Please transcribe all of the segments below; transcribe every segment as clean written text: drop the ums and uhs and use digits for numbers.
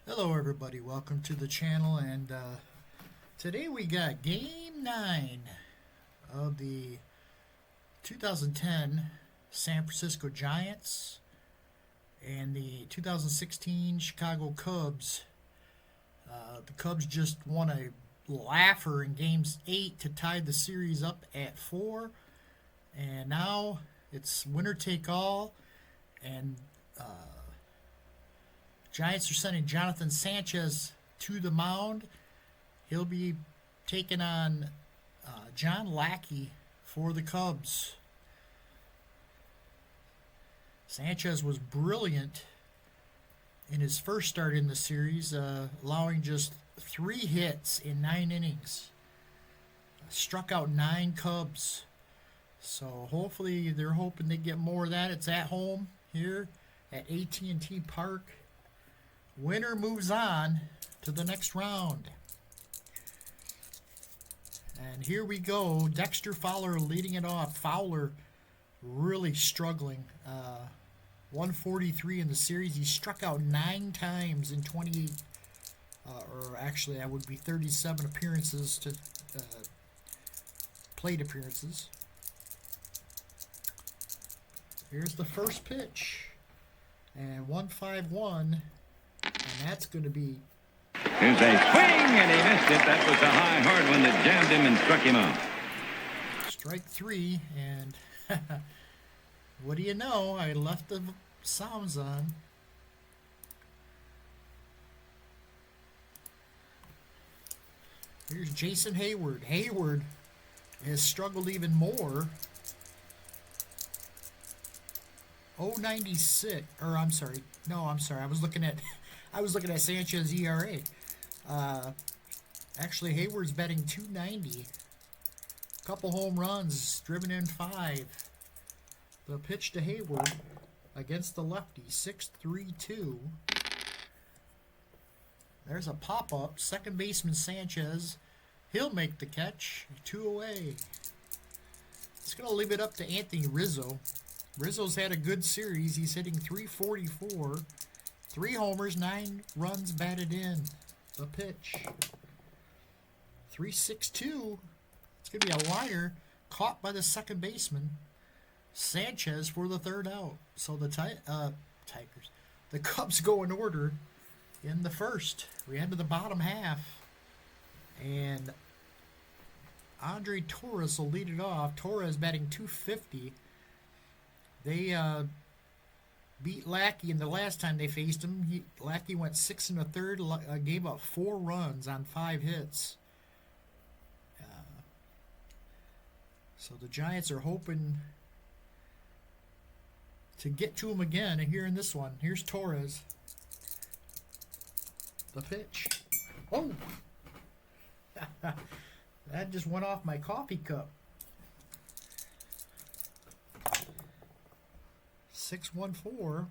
Hello everybody, welcome to the channel, and today we got Game 9 of the 2010 San Francisco Giants and the 2016 Chicago Cubs. The Cubs just won a laugher in Games 8 to tie the series up at 4, and now it's winner take all, and Giants are sending Jonathan Sanchez to the mound. He'll be taking on John Lackey for the Cubs. Sanchez was brilliant in his first start in the series, allowing just 3 hits in 9 innings. Struck out 9 Cubs. So hopefully they're hoping they get more of that. It's at home here at AT&T Park. Winner moves on to the next round. And here we go. Dexter Fowler leading it off. Fowler really struggling. 143 in the series. He struck out 9 times in 28, or actually that would be 37 appearances to plate appearances. Here's the first pitch. And 1-5-1. And that's going to be... Here's a swing, and he missed it. That was a high, hard one that jammed him and struck him out. Strike 3, and what do you know? I left the sounds on. Here's Jason Hayward. Hayward has struggled even more. 0.96, or I'm sorry. No, I'm sorry. I was looking at Sanchez ERA. Actually, Hayward's batting .290. Couple home runs, driven in 5. The pitch to Hayward against the lefty, 6-3-2. There's a pop-up. Second baseman Sanchez. He'll make the catch. 2 away. It's going to leave it up to Anthony Rizzo. Rizzo's had a good series. He's hitting .344. 3 homers, 9 runs batted in. The pitch. 3-6-2. It's going to be a liner caught by the second baseman. Sanchez for the third out. So the Tigers. The Cubs go in order in the first. We head to the bottom half. And Andre Torres will lead it off. Torres batting .250. They beat Lackey, and the last time they faced him, Lackey went 6 1/3, gave up 4 runs on 5 hits. So the Giants are hoping to get to him again here in this one. Here's Torres. The pitch. Oh! That just went off my coffee cup. 6-1-4,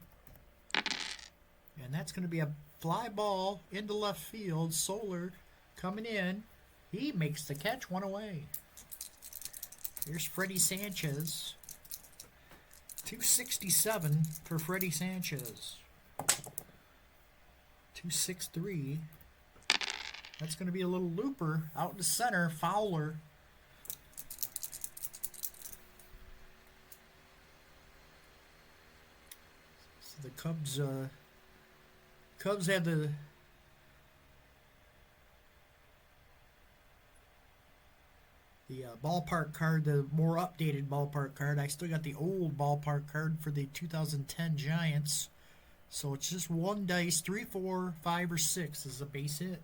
and that's going to be a fly ball into left field. Soler coming in. He makes the catch, 1 away. Here's Freddie Sanchez. 267 for Freddie Sanchez. 263. That's going to be a little looper out to center. Fowler. The Cubs had the ballpark card, the more updated ballpark card. I still got the old ballpark card for the 2010 Giants. So it's just 1 dice, 3, 4, 5, or 6 is a base hit.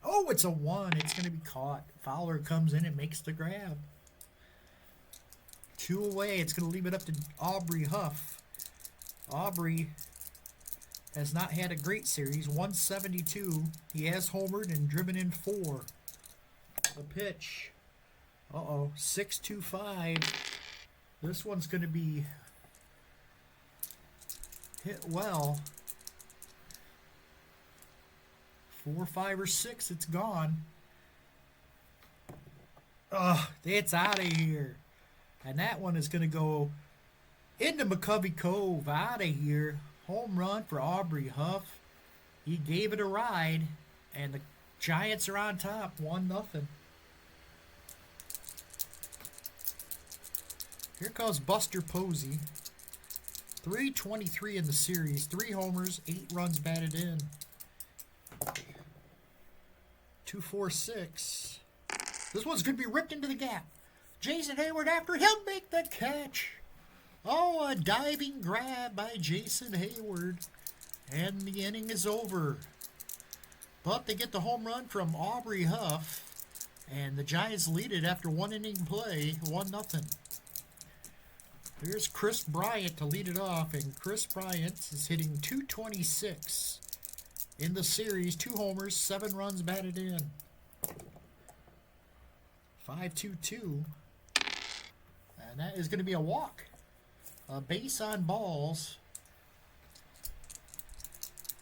Oh, it's a 1. It's going to be caught. Fowler comes in and makes the grab. 2 away. It's going to leave it up to Aubrey Huff. Aubrey has not had a great series. 172. He has homered and driven in 4. The pitch. 6-2-5. This one's going to be hit well. 4, 5, or 6. It's gone. It's out of here. And that one is going to go into McCovey Cove. Out of here. Home run for Aubrey Huff. He gave it a ride, and the Giants are on top, 1-0. Here comes Buster Posey. 323 in the series, 3 homers, 8 runs batted in. 2-4-6. This one's going to be ripped into the gap. Jason Hayward after he'll make the catch. Oh, a diving grab by Jason Hayward. And the inning is over. But they get the home run from Aubrey Huff. And the Giants lead it after 1 inning play, 1-0. Here's Chris Bryant to lead it off. And Chris Bryant is hitting .226 in the series. 2 homers, 7 runs batted in. 5-2-2. And that is going to be a walk. A base on balls.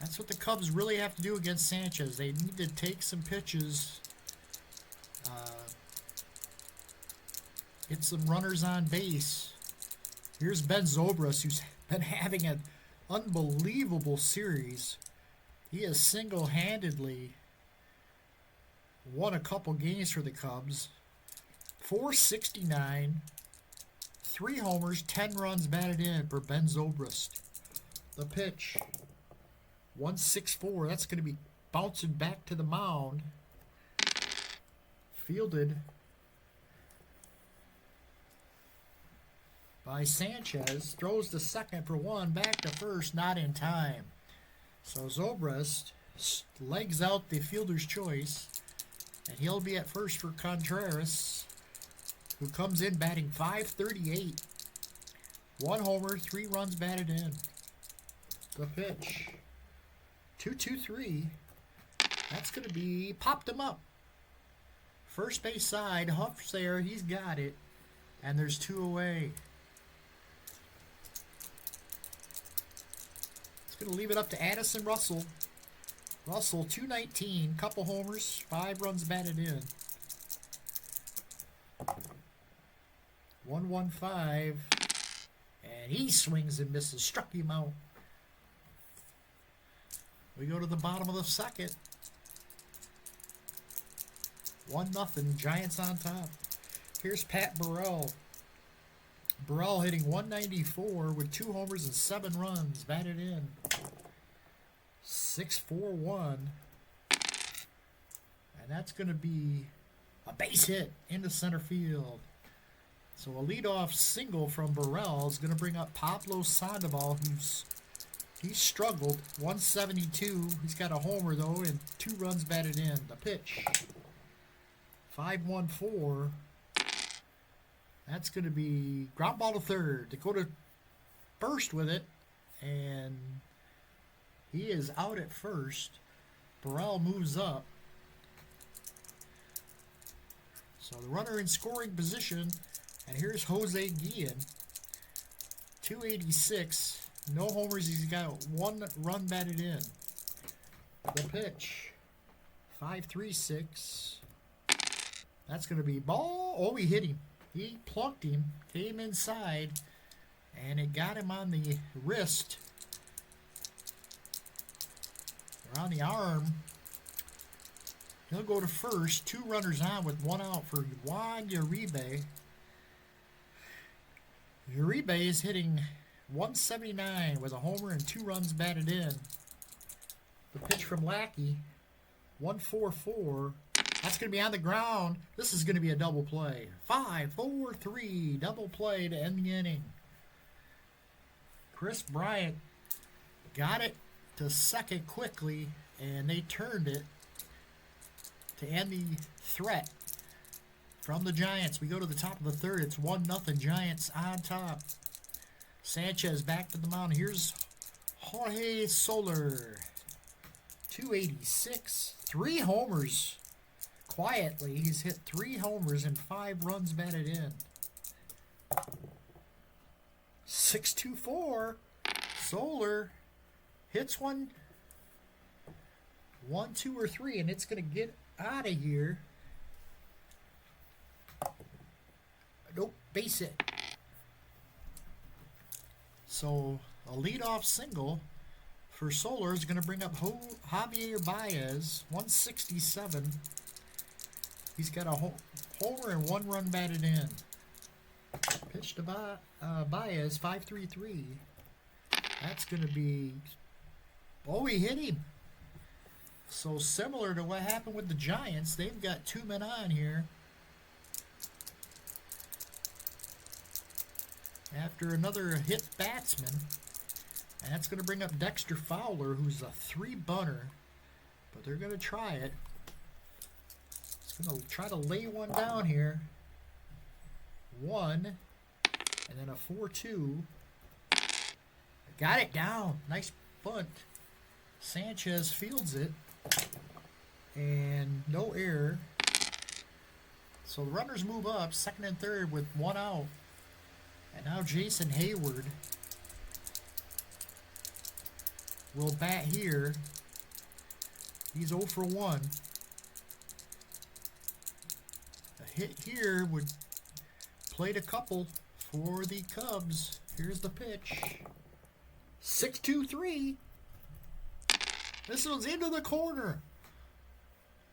That's what the Cubs really have to do against Sanchez. They need to take some pitches. Get some runners on base. Here's Ben Zobrist, who's been having an unbelievable series. He has single-handedly won a couple games for the Cubs. 469, 3 homers, 10 runs batted in for Ben Zobrist. The pitch, 164. That's going to be bouncing back to the mound. Fielded by Sanchez. Throws to second for 1. Back to first, not in time. So Zobrist legs out the fielder's choice. And he'll be at first for Contreras, who comes in batting .538. 1 homer, 3 runs batted in. The pitch. 2-2-3. That's going to be popped him up. First base side. Huff's there. He's got it. And there's 2 away. It's going to leave it up to Addison Russell. Russell, 219. Couple homers. 5 runs batted in. 1-1-5. And he swings and misses. Struck him out. We go to the bottom of the second. 1-0. Giants on top. Here's Pat Burrell. Burrell hitting .194 with 2 homers and 7 runs batted in. 6-4-1. And that's going to be a base hit into center field. So a leadoff single from Burrell is going to bring up Pablo Sandoval, he's struggled. 172. He's got a homer, though, and 2 runs batted in. The pitch. 5-1-4. That's going to be ground ball to third. They go to first with it, and he is out at first. Burrell moves up. So the runner in scoring position, and here's Jose Guillen. 286. No homers. He's got 1 run batted in. The pitch. 5-3-6. That's going to be ball. Oh, he hit him. He plunked him. Came inside. And it got him on the wrist. Around the arm. He'll go to first. 2 runners on with 1 out for Juan Uribe. Uribe is hitting .179 with a homer and 2 runs batted in. The pitch from Lackey. 1-4-4. That's going to be on the ground. This is going to be a double play. 5-4-3. Double play to end the inning. Chris Bryant got it to second quickly, and they turned it to end the threat from the Giants. We go to the top of the third. It's 1-0 Giants on top. Sanchez back to the mound. Here's Jorge Soler. 286. 3 homers. Quietly, he's hit 3 homers and 5 runs batted in. 6-2-4. Soler hits one, 2, or 3, and it's going to get out of here. Nope, base hit. So a leadoff single for Solar is going to bring up Javier Baez, 167. He's got a homer and 1 run batted in. Pitch to Baez, 5-3-3. That's going to be... Oh, he hit him. So similar to what happened with the Giants, they've got 2 men on here. After another hit batsman. And that's going to bring up Dexter Fowler, who's a 3-bunter. But they're going to try it. It's going to try to lay one down here. 1. And then a 4-2. Got it down. Nice bunt. Sanchez fields it. And no error. So the runners move up, 2nd and 3rd with 1 out. And now Jason Hayward will bat here. He's 0 for 1. A hit here would played a couple for the Cubs. Here's the pitch. 6-2-3. This one's into the corner.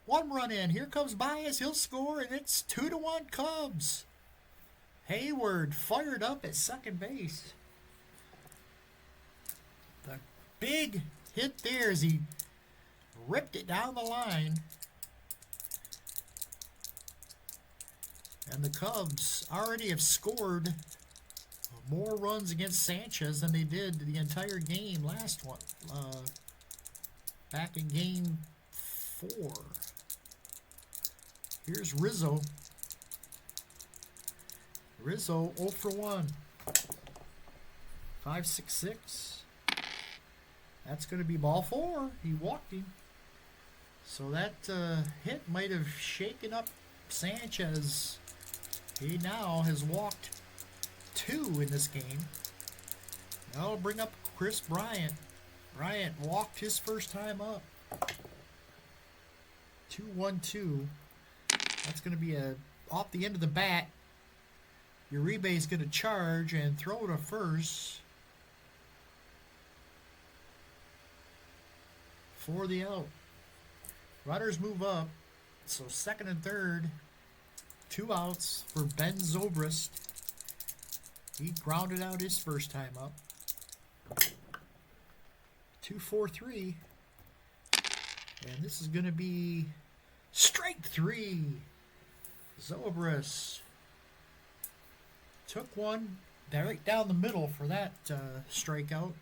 1 run in. Here comes Baez. He'll score, and it's 2-1 Cubs. Hayward fired up at second base. The big hit there as he ripped it down the line. And the Cubs already have scored more runs against Sanchez than they did the entire game last one. Back in game 4. Here's Rizzo. Rizzo 0 for 1. 5-6-6. That's going to be ball 4. He walked him. So that hit might have shaken up Sanchez. He now has walked 2 in this game. Now I'll bring up Chris Bryant. Bryant walked his first time up. 2-1-2. That's going to be off the end of the bat. Uribe is going to charge and throw to first for the out. Runners move up. So 2nd and 3rd. 2 outs for Ben Zobrist. He grounded out his first time up. 2-4-3. And this is going to be strike 3. Zobrist took one right down the middle for that strikeout.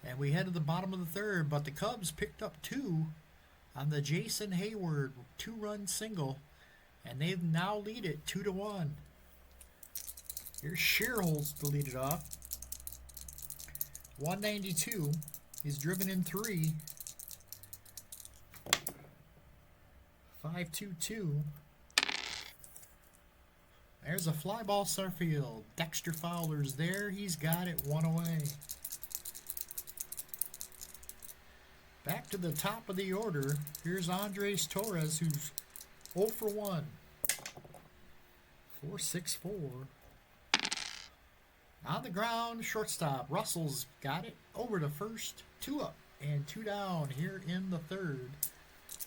And we head to the bottom of the 3rd. But the Cubs picked up 2 on the Jason Hayward 2-run single. And they now lead it 2-1. Here's Shearholz to lead it off. 192. He's driven in 3. 5-2-2. There's a fly ball center field. Dexter Fowler's there. He's got it 1 away. Back to the top of the order. Here's Andres Torres, who's 0 for 1. 4-6-4. On the ground, shortstop. Russell's got it. Over to first. 2 up and 2 down here in the 3rd.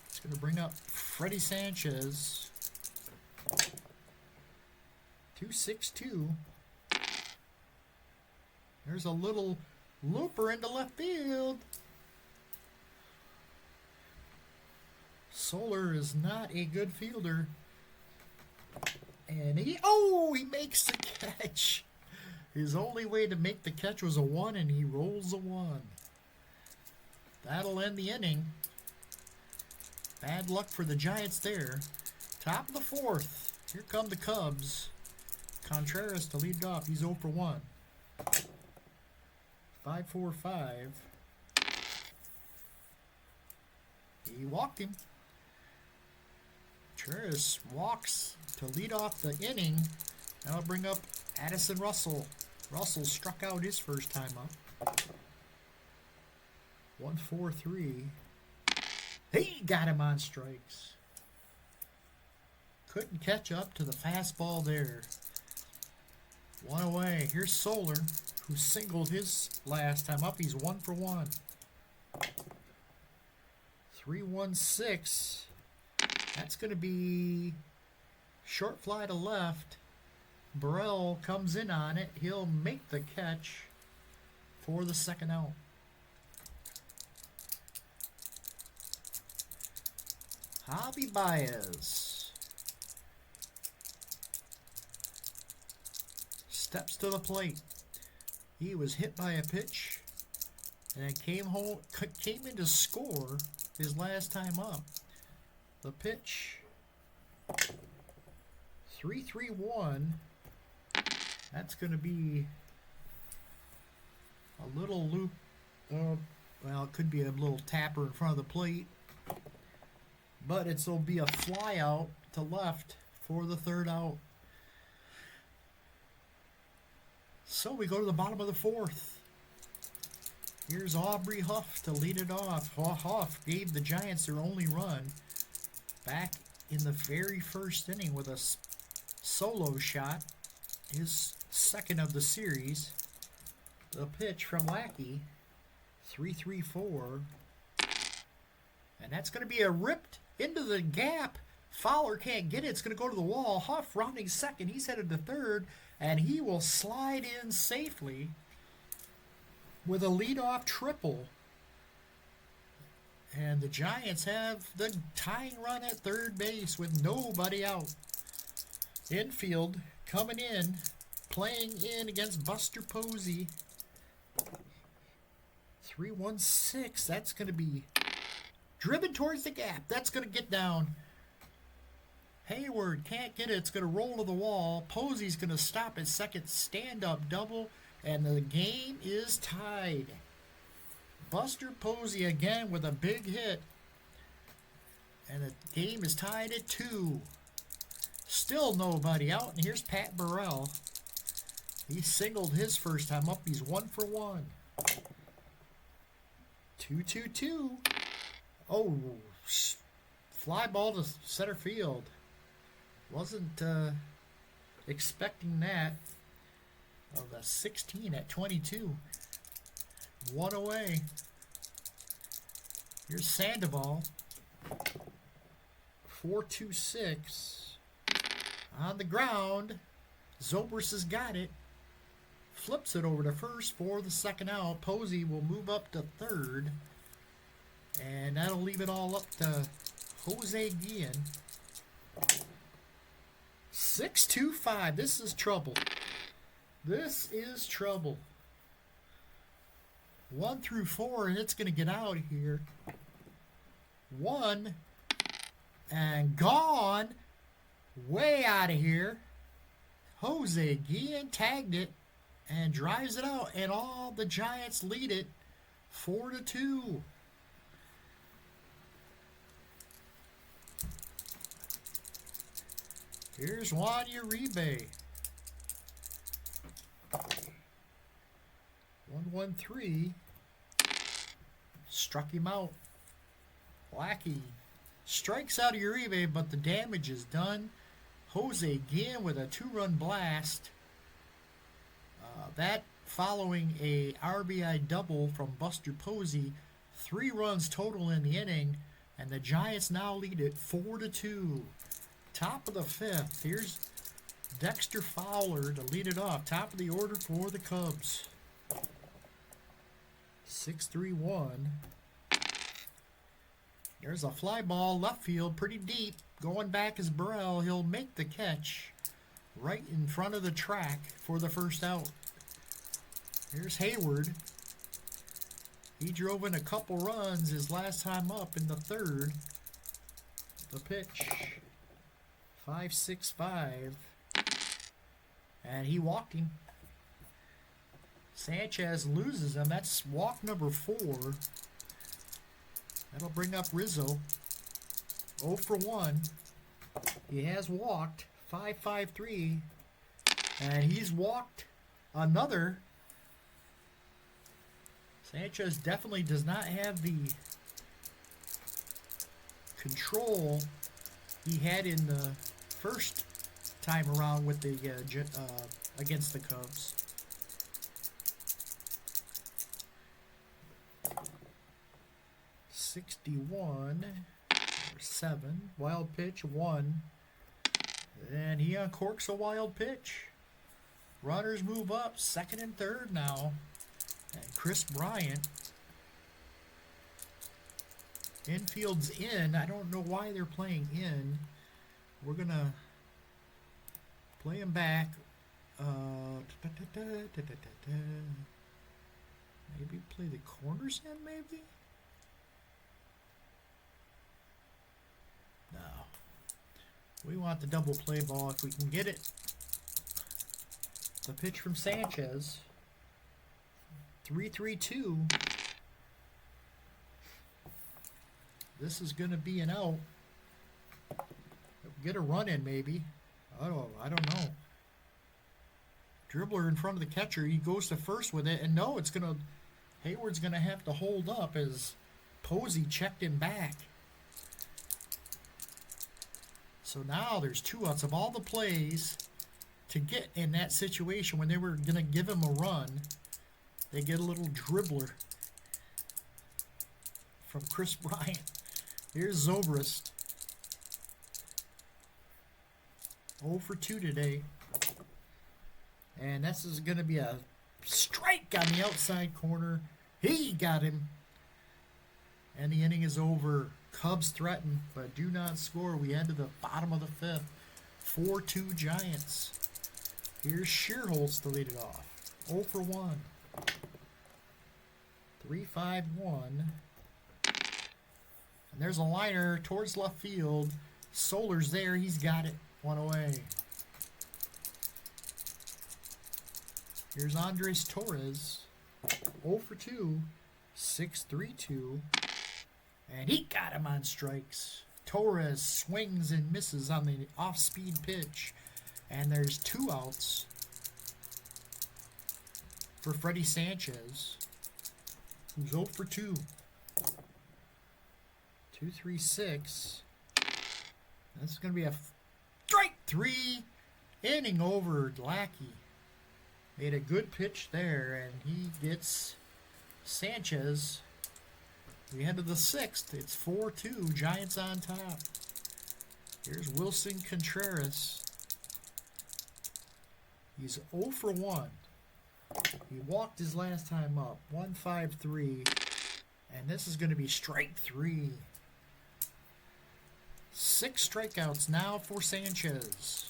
It's going to bring up Freddie Sanchez. 2-6-2. There's a little looper into left field. Solar is not a good fielder. And he makes the catch. His only way to make the catch was a 1, and he rolls a 1. That'll end the inning. Bad luck for the Giants there. Top of the 4th. Here come the Cubs. Contreras to lead it off. He's 0 for 1. 5-4-5. He walked him. Contreras walks to lead off the inning. That'll bring up Addison Russell. Russell struck out his first time up. 1-4-3. He got him on strikes. Couldn't catch up to the fastball there. 1 away. Here's Solar, who singled his last time up. He's 1 for 1. 3-1-6. That's going to be short fly to left. Burrell comes in on it. He'll make the catch for the second out. Javi Baez steps to the plate. He was hit by a pitch and came in to score his last time up. The pitch, 3-3-1. That's going to be a little loop. Well, it could be a little tapper in front of the plate, but it'll be a fly out to left for the third out. So we go to the bottom of the fourth. Here's Aubrey Huff to lead it off. Huff gave the Giants their only run back in the very first inning with a solo shot, his second of the series. The pitch from Lackey, 3-3-4. And that's going to be a ripped into the gap. Fowler can't get it. It's going to go to the wall. Huff rounding second. He's headed to third, and he will slide in safely with a leadoff triple. And the Giants have the tying run at third base with nobody out. Infield coming in, playing in against Buster Posey. 3-1-6. That's going to be driven towards the gap. That's going to get down. Hayward can't get it. It's going to roll to the wall. Posey's going to stop at second. Stand-up double. And the game is tied. Buster Posey again with a big hit. And the game is tied at 2. Still nobody out. And here's Pat Burrell. He singled his first time up. He's 1 for 1. 2-2-2. Oh, fly ball to center field. Wasn't expecting that. Oh, the 16 at 22. 1 away. Here's Sandoval. 4-2-6. On the ground. Zobrist has got it. Flips it over to first for the second out. Posey will move up to third. And that'll leave it all up to Jose Guillen. 6-2-5. This is trouble. This is trouble. 1 through 4, and it's going to get out here. 1. And gone. Way out of here. Jose Guillen tagged it and drives it out. And all the Giants lead it 4-2. Here's Juan Uribe. 1-1-3. Struck him out. Lackey strikes out Uribe, but the damage is done. Jose Guillen with a 2-run blast. That following a RBI double from Buster Posey. 3 runs total in the inning, and the Giants now lead it 4-2. Top of the 5th. Here's Dexter Fowler to lead it off. Top of the order for the Cubs. 6-3-1. There's a fly ball left field, pretty deep. Going back is Burrell. He'll make the catch right in front of the track for the first out. Here's Hayward. He drove in a couple runs his last time up in the third. The pitch. 5-6-5. And he walked him. Sanchez loses him. That's walk number 4. That'll bring up Rizzo. 0 for 1. He has walked. 5-5-3. And he's walked another. Sanchez definitely does not have the control he had in the first time around with the against the Cubs. 61. 7. Wild pitch, 1. And he uncorks a wild pitch. Runners move up, second and third now. And Chris Bryant. Infield's in. I don't know why they're playing in. We're going to play him back. Maybe play the corners in, maybe? No. We want the double play ball if we can get it. The pitch from Sanchez. 3-3-2. This is going to be an out. Get a run in, maybe. I don't know. Dribbler in front of the catcher. He goes to first with it, and no, it's going to... Hayward's going to have to hold up as Posey checked him back. So now there's 2 outs. Of all the plays to get in that situation when they were going to give him a run, they get a little dribbler from Chris Bryant. Here's Zobrist. 0 for 2 today. And this is going to be a strike on the outside corner. He got him. And the inning is over. Cubs threaten, but do not score. We head to the bottom of the 5th. 4-2 Giants. Here's Shearholtz to lead it off. 0 for 1. 3-5-1. And there's a liner towards left field. Solar's there. He's got it. 1 away. Here's Andres Torres. 0 for 2. 6-3-2. And he got him on strikes. Torres swings and misses on the off-speed pitch. And there's 2 outs for Freddie Sanchez, who's 0 for 2. 2-3-6. This is going to be a strike 3. Inning over. Lackey made a good pitch there, and he gets Sanchez. We head to the 6th. It's 4-2. Giants on top. Here's Wilson Contreras. He's 0 for 1. He walked his last time up. 1-5-3. And this is going to be strike 3. 6 strikeouts now for Sanchez.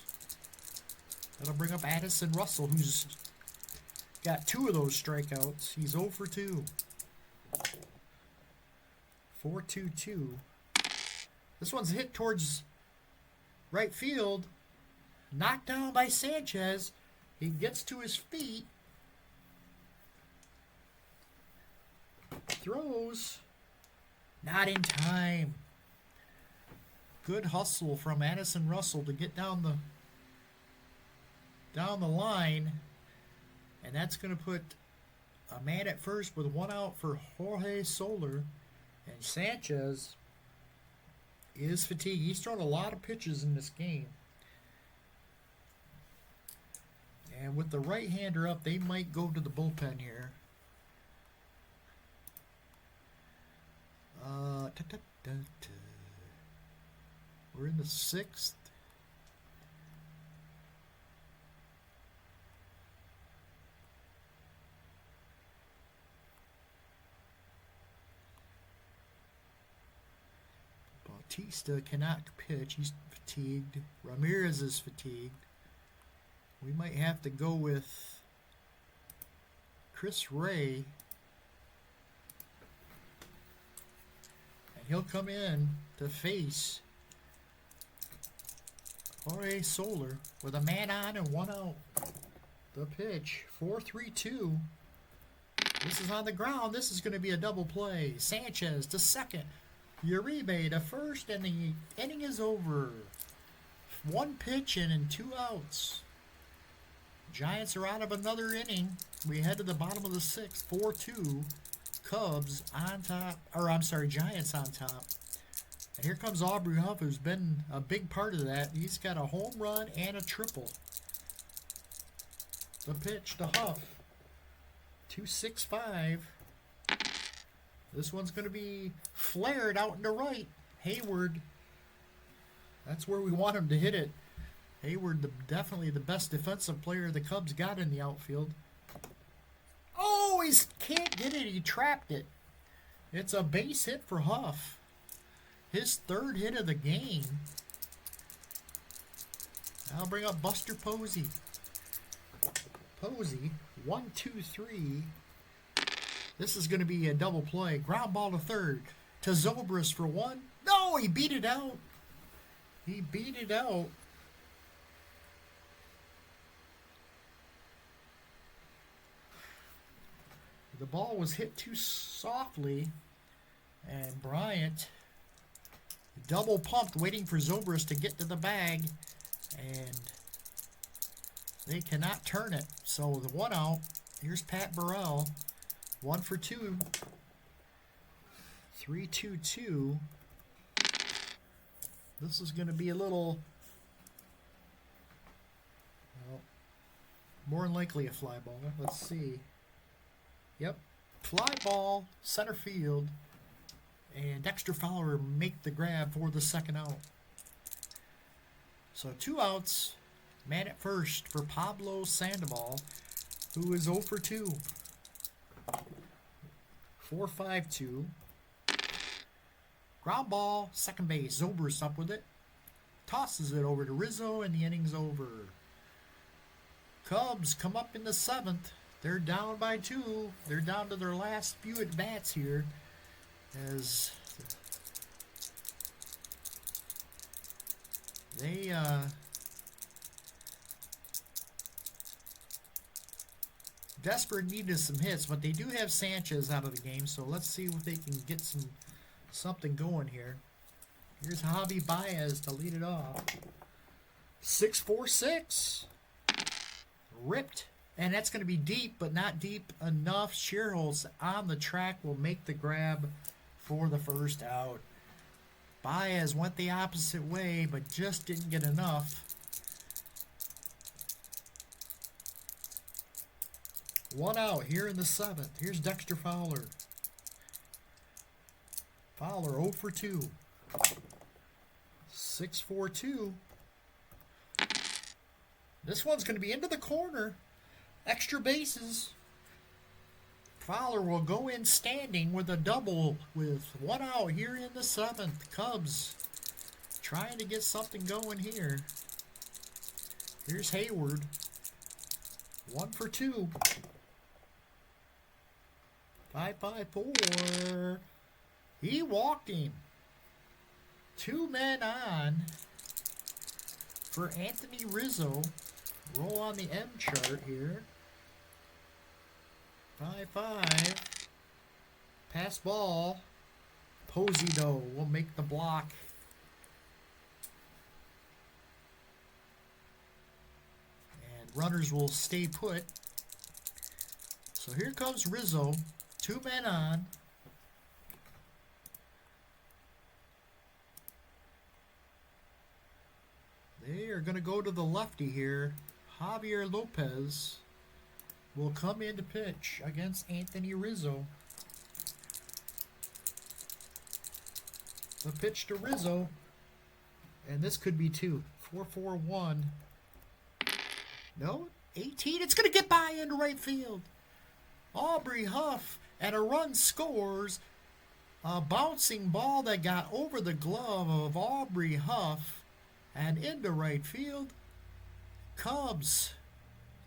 That'll bring up Addison Russell, who's got 2 of those strikeouts. He's 0 for 2. 4-2-2. This one's hit towards right field. Knocked down by Sanchez. He gets to his feet. Throws. Not in time. Good hustle from Addison Russell to get down the line. And that's going to put a man at first with 1 out for Jorge Soler. And Sanchez is fatigued. He's thrown a lot of pitches in this game. And with the right-hander up, they might go to the bullpen here. We're in the 6th. Bautista cannot pitch. He's fatigued. Ramirez is fatigued. We might have to go with Chris Ray. And he'll come in to face Jorge Soler with a man on and 1 out. The pitch, 4-3-2. This is on the ground. This is going to be a double play. Sanchez to second. Uribe to first, and the inning is over. 1 pitch in and 2 outs. Giants are out of another inning. We head to the bottom of the 6th. 4-2. Cubs on top. Or, I'm sorry, Giants on top. And here comes Aubrey Huff, who's been a big part of that. He's got a home run and a triple. The pitch to Huff. 2-6-5. This one's going to be flared out into right. Hayward. That's where we want him to hit it. Hayward, definitely the best defensive player the Cubs got in the outfield. Oh, he can't get it. He trapped it. It's a base hit for Huff. His third hit of the game. I'll bring up Buster Posey. Posey, 1, 2, 3. This is going to be a double play. Ground ball to third. To Zobrist for one. No, he beat it out. He beat it out. The ball was hit too softly. And Bryant double pumped, waiting for Zobrist to get to the bag. And they cannot turn it. So the one out. Here's Pat Burrell. 1 for 2. 3-2-2. This is going to be a little, well, more than likely a fly ball. Let's see. Yep. Fly ball, center field. And Dexter Fowler make the grab for the second out. So 2 outs. Man at first for Pablo Sandoval, who is 0 for 2. 4-5-2. Ground ball, second base. Zobrist up with it. Tosses it over to Rizzo, and the inning's over. Cubs come up in the 7th. They're down by 2. They're down to their last few at-bats here. As they desperate needed some hits, but they do have Sanchez out of the game, so let's see if they can get something going here. Here's Javi Baez to lead it off. 6-4-6. Ripped. And that's going to be deep, but not deep enough. Shearholtz on the track will make the grab for the first out. Baez went the opposite way, but just didn't get enough. One out here in the 7th. Here's Dexter Fowler. Fowler 0 for 2. 6-4-2. This one's going to be into the corner. Extra bases. Fowler will go in standing with a double with 1 out here in the 7th. Cubs trying to get something going here. Here's Hayward. 1 for 2. 5-5-4. He walked him. 2 men on for Anthony Rizzo. Roll on the M chart here. 5-5. Pass ball. Posey, though, will make the block. And runners will stay put. So here comes Rizzo. 2 men on. They are going to go to the lefty here. Javier Lopez will come in to pitch against Anthony Rizzo. The pitch to Rizzo. And this could be 2. 4-4-1. No? 18. It's going to get by into right field. Aubrey Huff, and a run scores. A bouncing ball that got over the glove of Aubrey Huff and into right field. Cubs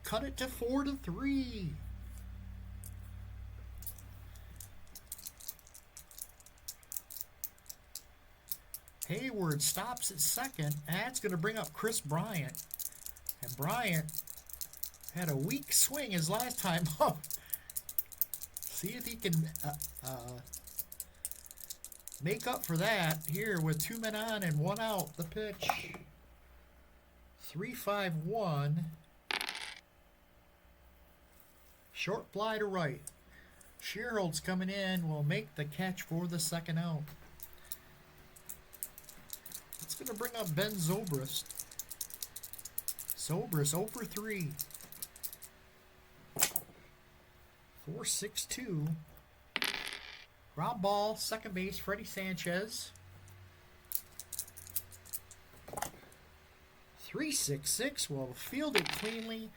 cut it to 4-3. Hayward stops at second. That's going to bring up Chris Bryant. And Bryant had a weak swing his last time up. See if he can make up for that here with 2 men on and 1 out. The pitch. 3-5-1. Short fly to right. Shearholtz coming in will make the catch for the second out. It's going to bring up Ben Zobrist. Zobrist 0 for 3. 4-6-2. Ground ball, second base, Freddie Sanchez. 3-6-6 will field it cleanly.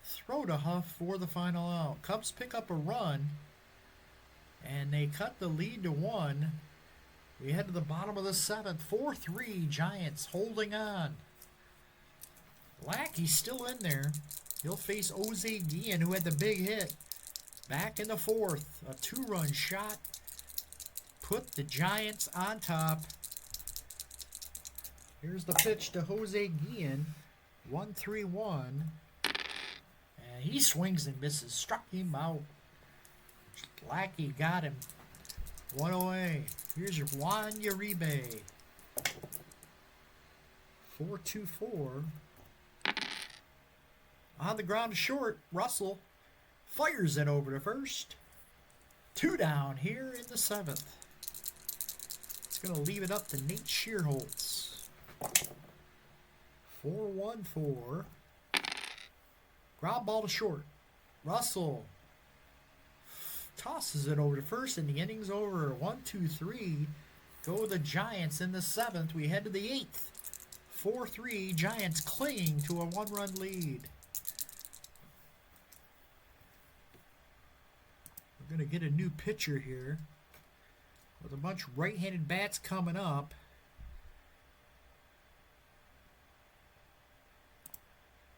Throw to Huff for the final out. Cubs pick up a run, and they cut the lead to 1. We head to the bottom of the 7th. 4-3 Giants holding on. Lackey's still in there. He'll face Jose Guillen, who had the big hit. Back in the 4th. A 2-run shot. Put the Giants on top. Here's the pitch to Jose Guillen. 1-3-1. And he swings and misses. Struck him out. Lackey got him. 1 away. Here's your Juan Uribe. 4-2-4. On the ground to short. Russell fires it over to first. 2 down here in the 7th. It's going to leave it up to Nate Shearholtz. 4-1-4. Ground ball to short. Russell tosses it over to first, and the inning's over. 1-2-3. Go the Giants in the 7th. We head to the 8th. 4-3. Giants clinging to a 1-run lead. We're going to get a new pitcher here with a bunch of right-handed bats coming up.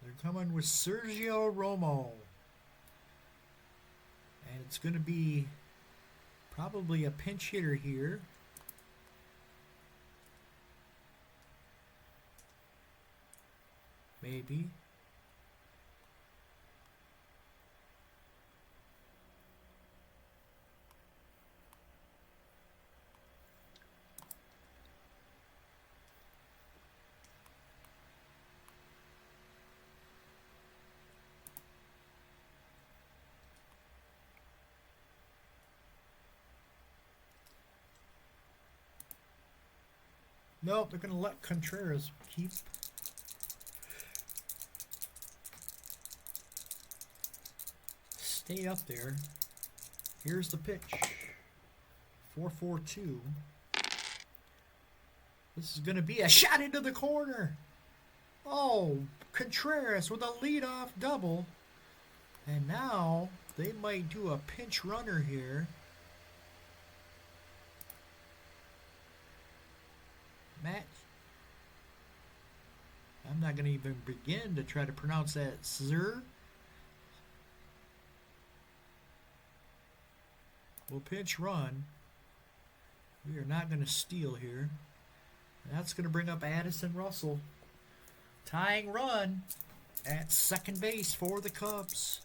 They're coming with Sergio Romo. And it's going to be probably a pinch hitter here. Maybe. Nope, they're going to let Contreras keep. Stay up there. Here's the pitch. 4-4-2. This is going to be a shot into the corner. Oh, Contreras with a leadoff double. And now they might do a pinch runner here. Matt, I'm not going to even begin to try to pronounce that. Zer. We'll pinch run. We are not going to steal here. And that's going to bring up Addison Russell. Tying run at second base for the Cubs.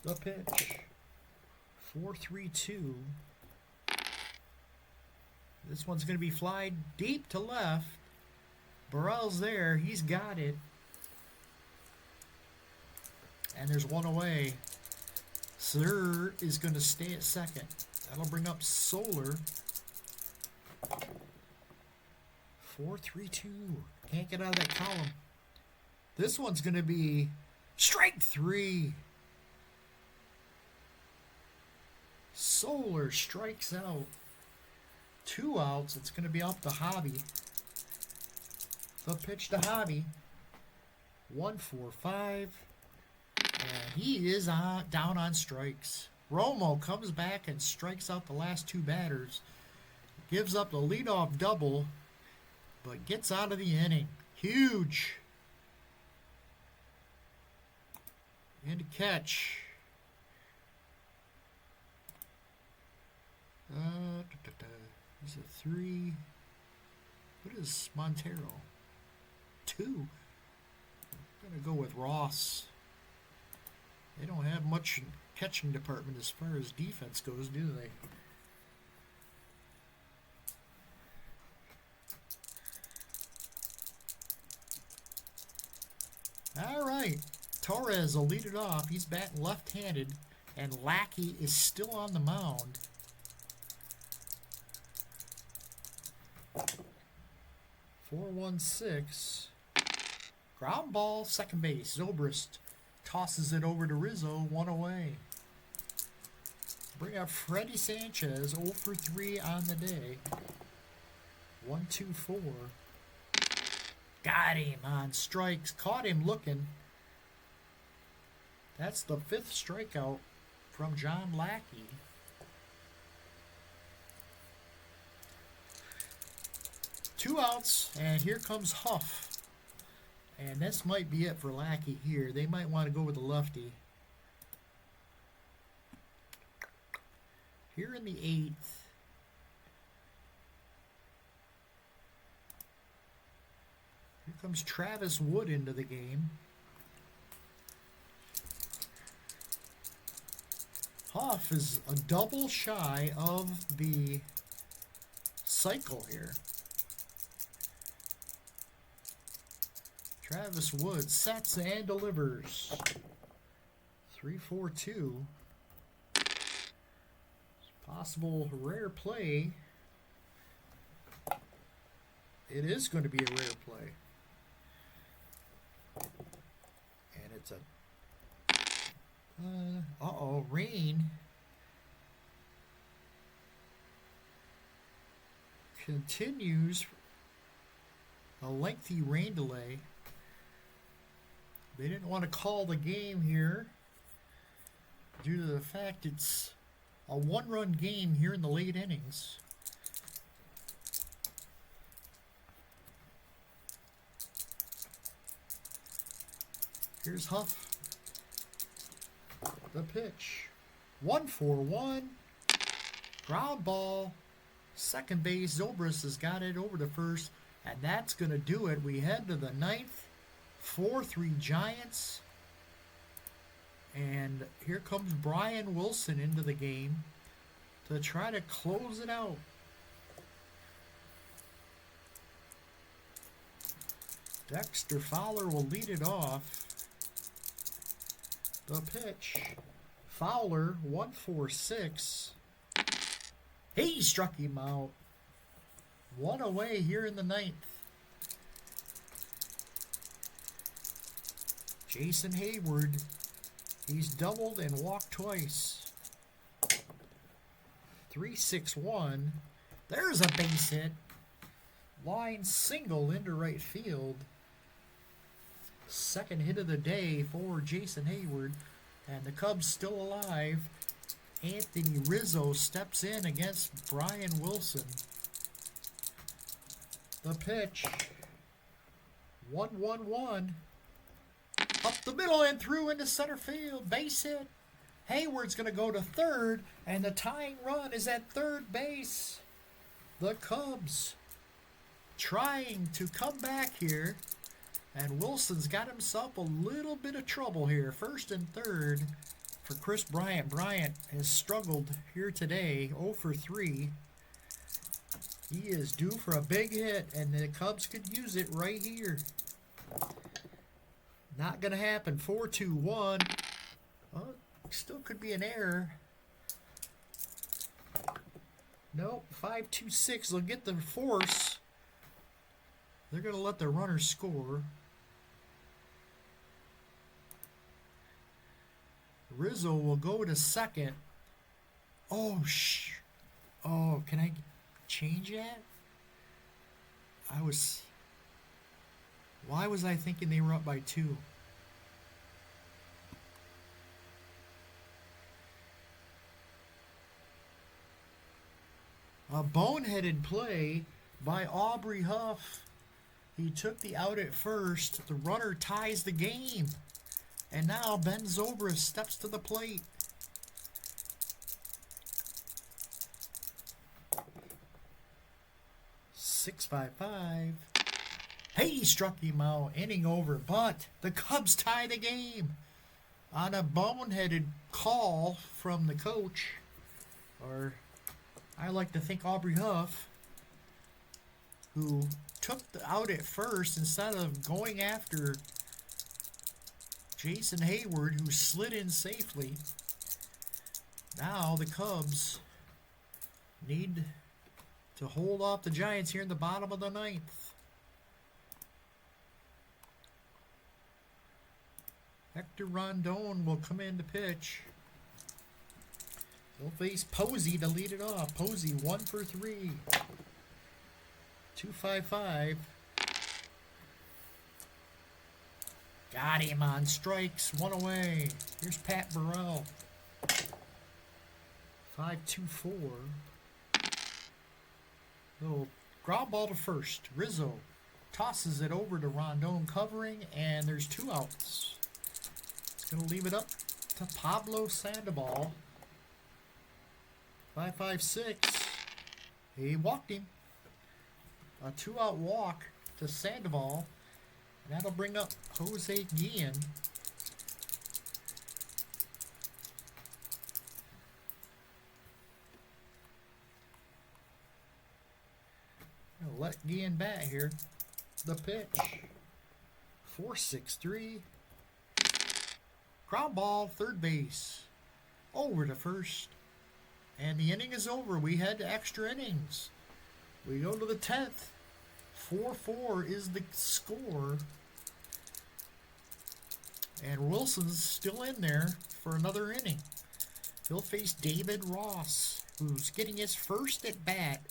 The pitch. 4-3-2. This one's going to be fly deep to left. Burrell's there. He's got it. And there's 1 away. Sir is going to stay at second. That'll bring up Solar. 4-3-2. Can't get out of that column. This one's going to be strike 3. Solar strikes out. 2 outs. It's going to be up to Hobby. The pitch to Hobby. 1-4-5. And he is down on strikes. Romo comes back and strikes out the last 2 batters. Gives up the leadoff double, but gets out of the inning. Huge. And a catch. Is it 3? What is Montero? 2. I'm going to go with Ross. They don't have much in catching department as far as defense goes, do they? All right. Torres will lead it off. He's batting left-handed, and Lackey is still on the mound. 4-1-6. Ground ball, second base. Zobrist tosses it over to Rizzo, 1 away. bring up Freddie Sanchez, 0 for 3 on the day. 1-2-4. Got him on strikes. Caught him looking. That's the 5th strikeout from John Lackey. Two outs, and here comes Huff. And this might be it for Lackey here. They might want to go with the lefty. Here in the 8th. Here comes Travis Wood into the game. Huff is a double shy of the cycle here. Travis Wood sets and delivers. 3-4-2. Possible rare play. It is going to be a rare play. And it's a... uh-oh, rain. Continues. A lengthy rain delay. They didn't want to call the game here due to the fact it's a one-run game here in the late innings. Here's Huff. The pitch. 1-4-1. Ground ball. Second base. Zobrist has got it over to first. And that's going to do it. We head to the 9th. 4-3 Giants. And here comes Brian Wilson into the game to try to close it out. Dexter Fowler will lead it off. The pitch. Fowler, 1-4-6. He struck him out. One away here in the 9th. Jason Hayward, he's doubled and walked twice. 3-6-1. There's a base hit. Line single into right field. Second hit of the day for Jason Hayward. And the Cubs still alive. Anthony Rizzo steps in against Brian Wilson. The pitch. 1-1-1. Up the middle and through into center field. Base hit. Hayward's going to go to third. And the tying run is at third base. The Cubs trying to come back here. And Wilson's got himself a little bit of trouble here. First and third for Chris Bryant. Bryant has struggled here today. 0 for 3. He is due for a big hit. And the Cubs could use it right here. Not going to happen. 4-2-1. Oh, still could be an error. Nope. 5-2-6. They'll get the force. They're going to let the runner score. Rizzo will go to second. Oh, oh, can I change that? Why was I thinking they were up by 2? A boneheaded play by Aubrey Huff. He took the out at first. The runner ties the game. And now Ben Zobrist steps to the plate. .655. Hey, he struck him out. Inning over. But the Cubs tie the game on a boneheaded call from the coach. Or I like to think Aubrey Huff, who took the out at first instead of going after Jason Hayward, who slid in safely. Now the Cubs need to hold off the Giants here in the bottom of the 9th. Hector Rondon will come in to pitch. He'll face Posey to lead it off. Posey 1 for 3. 255. Got him on strikes. 1 away. Here's Pat Burrell. 5-2-4. Little ground ball to first. Rizzo tosses it over to Rondon covering, and there's 2 outs. It's going to leave it up to Pablo Sandoval. 5-5-6. He walked him. A 2-out walk to Sandoval. And that'll bring up Jose Guillen. I'll let Guillen bat here. The pitch. 4-6-3. Ground ball, third base. Over to first. And the inning is over. We head to extra innings. We go to the 10th. 4-4 is the score. And Wilson's still in there for another inning. He'll face David Ross, who's getting his first at bat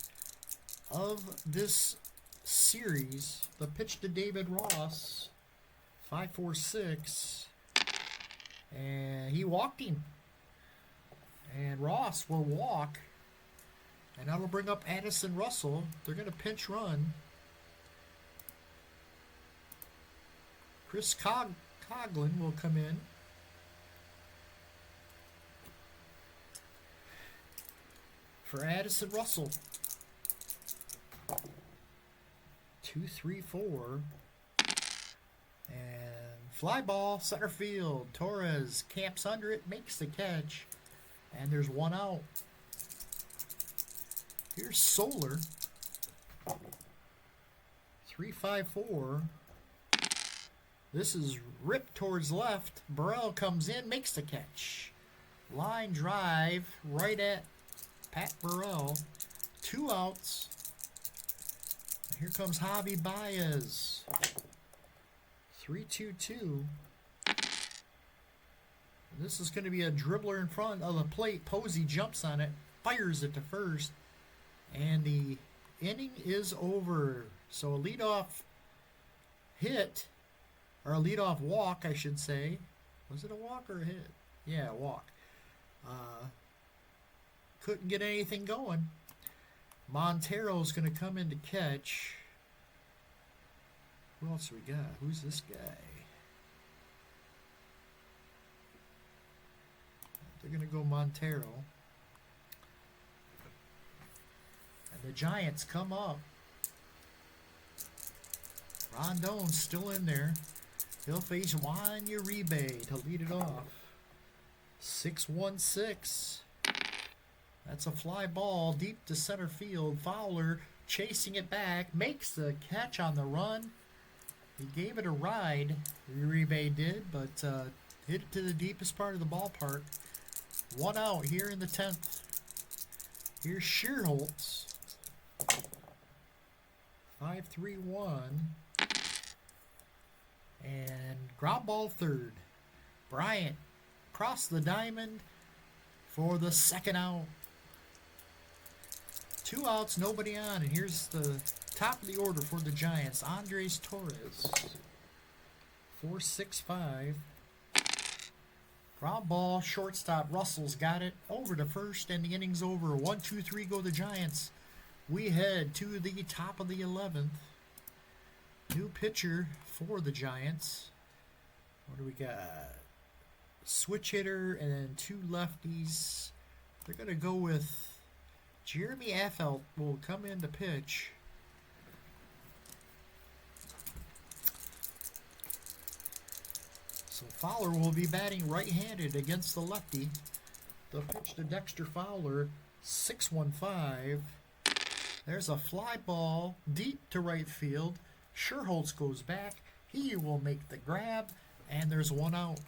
of this series. The pitch to David Ross. 5-4-6. And he walked him. And Ross will walk. And that'll bring up Addison Russell. They're going to pinch run. Chris Coughlin will come in. For Addison Russell. 2-3-4. And fly ball, center field. Torres camps under it, makes the catch. And there's 1 out. Here's Solar. 3-5-4. This is ripped towards left. Burrell comes in, makes the catch. Line drive right at Pat Burrell. 2 outs. And here comes Javi Baez. 3-2-2. This is going to be a dribbler in front of the plate. Posey jumps on it, fires it to first, and the inning is over. So a leadoff hit, or a leadoff walk, I should say. Was it a walk or a hit? Yeah, a walk. Couldn't get anything going. Montero's going to come in to catch. Who else we got? Who's this guy? They're going to go Montero. And the Giants come up. Rondon's still in there. He'll face Juan Uribe to lead it off. 6-1-6. That's a fly ball deep to center field. Fowler chasing it back. Makes the catch on the run. He gave it a ride. Uribe did, but hit it to the deepest part of the ballpark. 1 out here in the 10th. Here's Shearholtz. 5-3-1. And ground ball third. Bryant crossed the diamond for the 2nd out. 2 outs, nobody on. And here's the top of the order for the Giants. Andres Torres. 4-6-5. Ground ball, shortstop. Russell's got it. Over to first, and the inning's over. 1-2-3 go the Giants. We head to the top of the 11th. New pitcher for the Giants. What do we got? Switch hitter and then 2 lefties. They're going to go with Jeremy Affeldt will come in to pitch. So Fowler will be batting right-handed against the lefty. The pitch to Dexter Fowler, 6-1-5. There's a fly ball deep to right field. Shearholtz goes back. He will make the grab, and there's 1 out.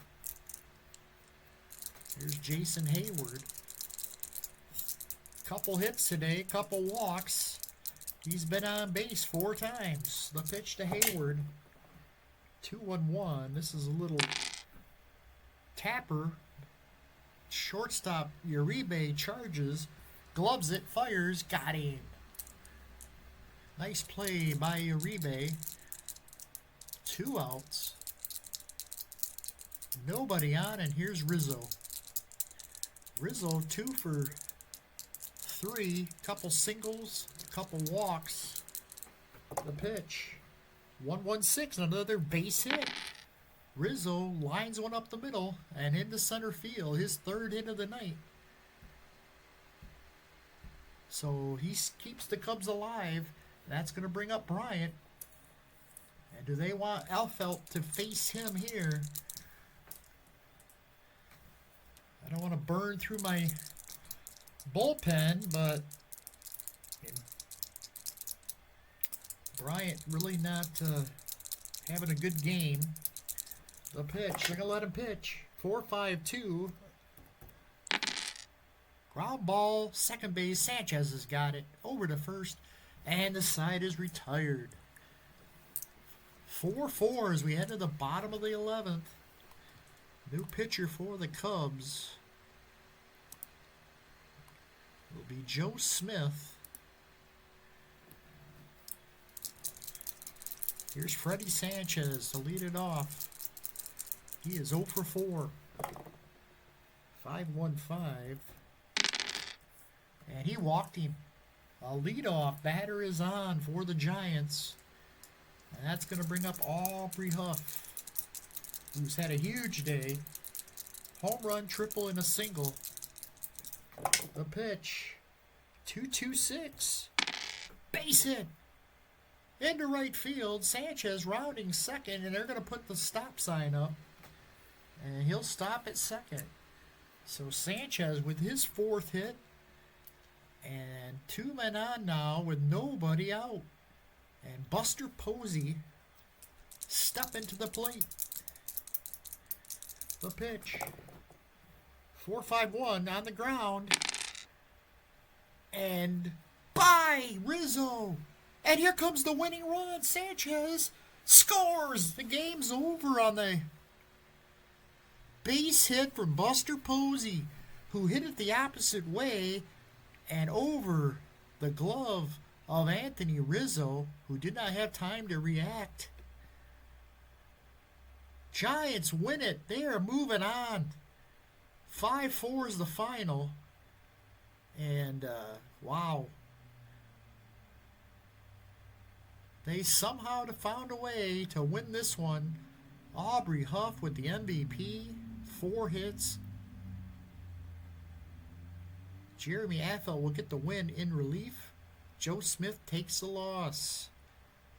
Here's Jason Hayward. Couple hits today, couple walks. He's been on base 4 times. The pitch to Hayward. 2-1-1. This is a little tapper Shortstop Uribe charges, gloves it, fires, got him. Nice play by Uribe. 2 outs. Nobody on, and here's Rizzo. Rizzo 2 for 3, couple singles, couple walks. The pitch. 1-1-6, another base hit. Rizzo lines one up the middle and into center field, his 3rd hit of the night. So he keeps the Cubs alive. That's going to bring up Bryant. And do they want Alfelt to face him here? I don't want to burn through my bullpen, but Bryant really not having a good game. The pitch, they're going to let him pitch. 4-5-2. Ground ball, second base. Sanchez has got it over to first, and the side is retired. 4-4 as we head to the bottom of the 11th. New pitcher for the Cubs will be Joe Smith. Here's Freddie Sanchez to lead it off. He is 0 for 4. 5-1-5. And he walked him. A leadoff batter is on for the Giants. And that's going to bring up Aubrey Huff, who's had a huge day. Home run, triple, and a single. The pitch. 2-2-6. Base hit. Into right field. Sanchez rounding second, and they're going to put the stop sign up. And he'll stop at second. So Sanchez with his 4th hit. And 2 men on now with nobody out. And Buster Posey step into the plate. The pitch. 4-5-1 on the ground. And by Rizzo. And here comes the winning run. Sanchez scores. The game's over on the base hit from Buster Posey, who hit it the opposite way and over the glove of Anthony Rizzo, who did not have time to react. Giants win it. They are moving on. 5-4 is the final. And, wow. They somehow found a way to win this one. Aubrey Huff with the MVP. 4 hits. Jeremy Affeldt will get the win in relief. Joe Smith takes the loss.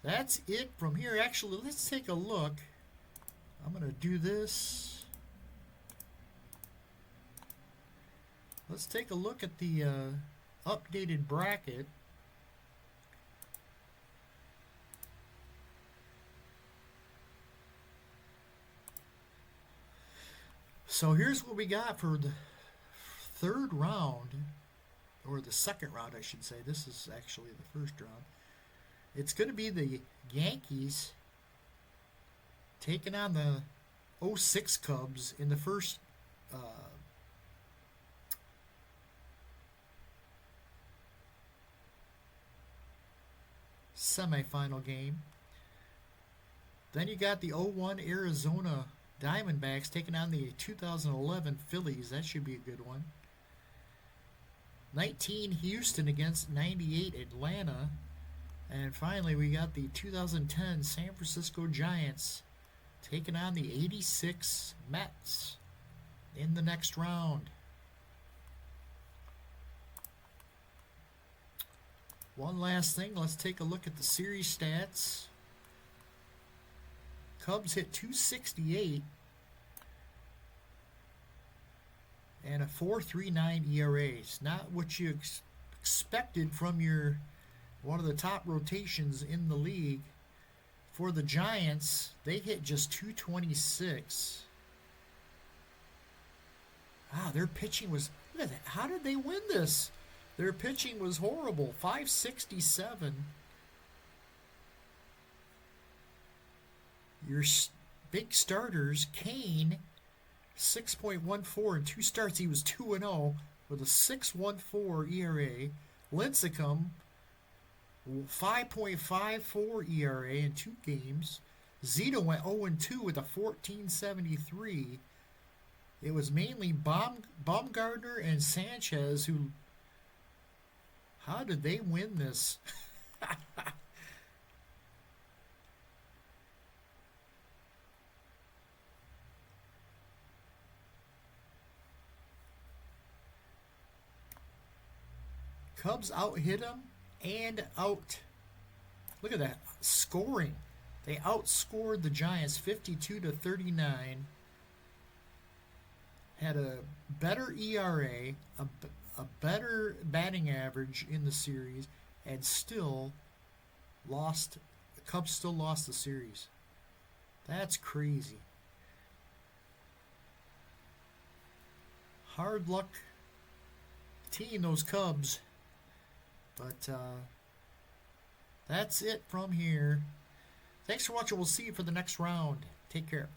That's it from here. Actually, let's take a look. I'm going to do this. Let's take a look at the updated bracket. So here's what we got for the 3rd round, or the 2nd round, I should say. This is actually the 1st round. It's going to be the Yankees taking on the 06 Cubs in the first semifinal game. Then you got the 01 Arizona Diamondbacks taking on the 2011 Phillies. That should be a good one. 19 Houston against 98 Atlanta. And finally, we got the 2010 San Francisco Giants taking on the 86 Mets in the next round. One last thing, let's take a look at the series stats. Cubs hit .268 and a 4.39 ERA. It's not what you expected from your one of the top rotations in the league. For the Giants, they hit just .226. Their pitching was, look at that. How did they win this? Their pitching was horrible. .567. Your big starters, Kane, 6.14 in 2 starts. He was 2-0 with a 6.14 ERA. Lincecum, 5.54 ERA in 2 games. Zito went 0-2 with a 14.73. It was mainly Baumgartner and Sanchez who... How did they win this? Cubs out-hit them and out... Look at that. Scoring. They outscored the Giants 52-39. Had a better ERA, a better batting average in the series, and still lost. The Cubs still lost the series. That's crazy. Hard luck team, those Cubs. But that's it from here. Thanks for watching. We'll see you for the next round. Take care.